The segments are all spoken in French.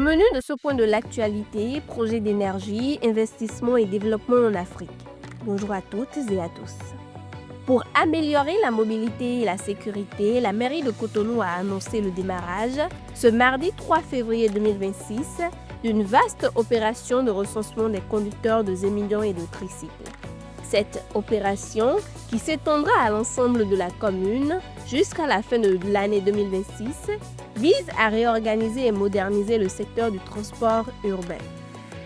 menu de ce point de l'actualité, projet d'énergie, investissement et développement en Afrique. Bonjour à toutes et à tous. Pour améliorer la mobilité et la sécurité, la mairie de Cotonou a annoncé le démarrage, ce mardi 3 février 2026, d'une vaste opération de recensement des conducteurs de zémilions et de tricycles. Cette opération, qui s'étendra à l'ensemble de la commune jusqu'à la fin de l'année 2026, vise à réorganiser et moderniser le secteur du transport urbain.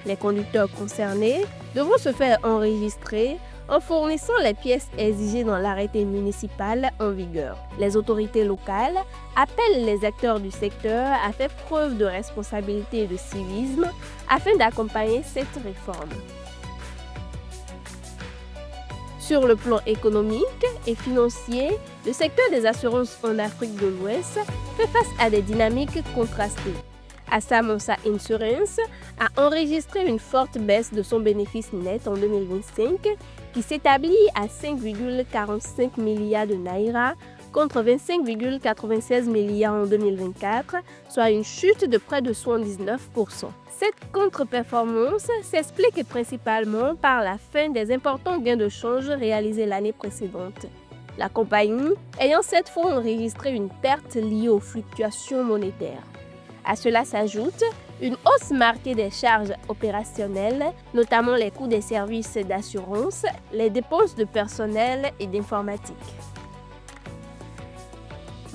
Les conducteurs concernés devront se faire enregistrer en fournissant les pièces exigées dans l'arrêté municipal en vigueur. Les autorités locales appellent les acteurs du secteur à faire preuve de responsabilité et de civisme afin d'accompagner cette réforme. Sur le plan économique et financier, le secteur des assurances en Afrique de l'Ouest fait face à des dynamiques contrastées. Asamosa Insurance a enregistré une forte baisse de son bénéfice net en 2025 qui s'établit à 5,45 milliards de naira contre 25,96 milliards en 2024, soit une chute de près de 79%. Cette contre-performance s'explique principalement par la fin des importants gains de change réalisés l'année précédente. La compagnie ayant cette fois enregistré une perte liée aux fluctuations monétaires. À cela s'ajoute une hausse marquée des charges opérationnelles, notamment les coûts des services d'assurance, les dépenses de personnel et d'informatique.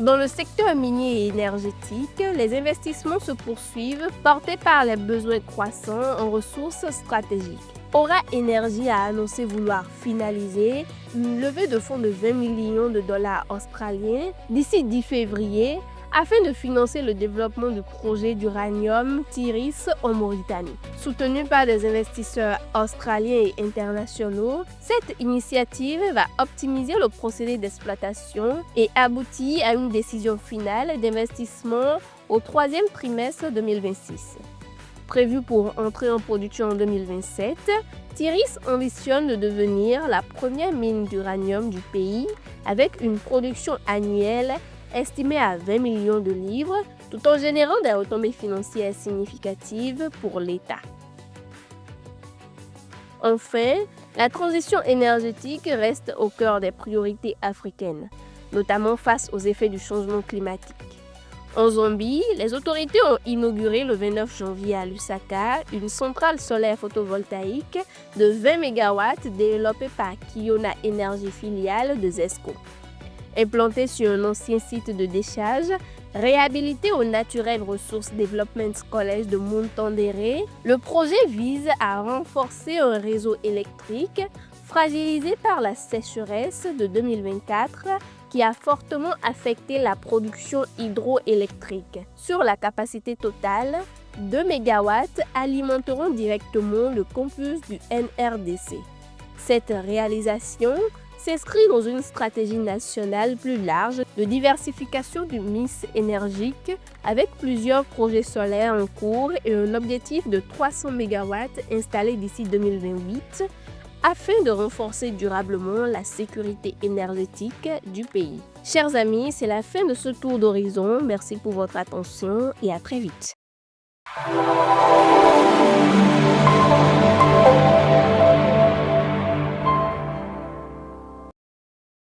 Dans le secteur minier et énergétique, les investissements se poursuivent, portés par les besoins croissants en ressources stratégiques. Aura Energy a annoncé vouloir finaliser une levée de fonds de 20 millions de dollars australiens d'ici 10 février afin de financer le développement du projet d'uranium Tiris en Mauritanie. Soutenue par des investisseurs australiens et internationaux, cette initiative va optimiser le procédé d'exploitation et aboutir à une décision finale d'investissement au troisième trimestre 2026. Prévu pour entrer en production en 2027, Tiris ambitionne de devenir la première mine d'uranium du pays avec une production annuelle estimée à 20 millions de livres, tout en générant des retombées financières significatives pour l'État. Enfin, la transition énergétique reste au cœur des priorités africaines, notamment face aux effets du changement climatique. En Zambie, les autorités ont inauguré le 29 janvier à Lusaka une centrale solaire photovoltaïque de 20 MW développée par Kiona Energy filiale de Zesco. Implanté sur un ancien site de décharge, réhabilité au Natural Resource Development College de Montandéré, le projet vise à renforcer un réseau électrique fragilisé par la sécheresse de 2024 qui a fortement affecté la production hydroélectrique. Sur la capacité totale, 2 MW alimenteront directement le campus du NRDC. Cette réalisation s'inscrit dans une stratégie nationale plus large de diversification du mix énergique avec plusieurs projets solaires en cours et un objectif de 300 MW installés d'ici 2028 afin de renforcer durablement la sécurité énergétique du pays. Chers amis, c'est la fin de ce tour d'horizon. Merci pour votre attention et à très vite.